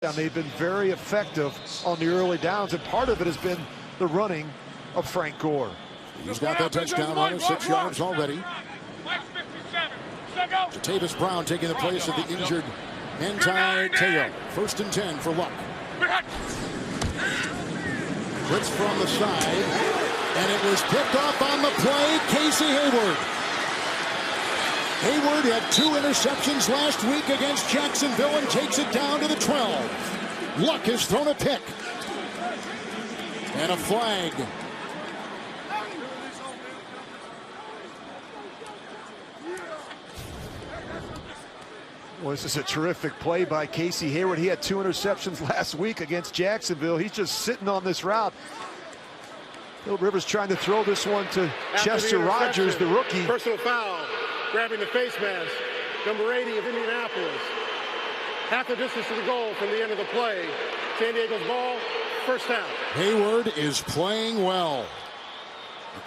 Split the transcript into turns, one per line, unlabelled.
And they've been very effective on the early downs, and part of it has been the running of Frank Gore.
He's got that touchdown run of 6 yards already. Jatavis Brown taking the place of the injured Teo. 1st and 10 for Luck. Blitz from the side, and it was picked off on the play. Casey Hayward. Hayward had 2 interceptions last week against Jacksonville and takes it down to the 12. Luck has thrown a pick. And a flag.
Well, this is a terrific play by Casey Hayward. He had 2 interceptions last week against Jacksonville. He's just sitting on this route. Phil Rivers trying to throw this one to Chester Rogers, the rookie.
Personal foul, grabbing the face mask, number 80 of Indianapolis. Half the distance to the goal from the end of the play. San Diego's ball, first down.
Hayward is playing well.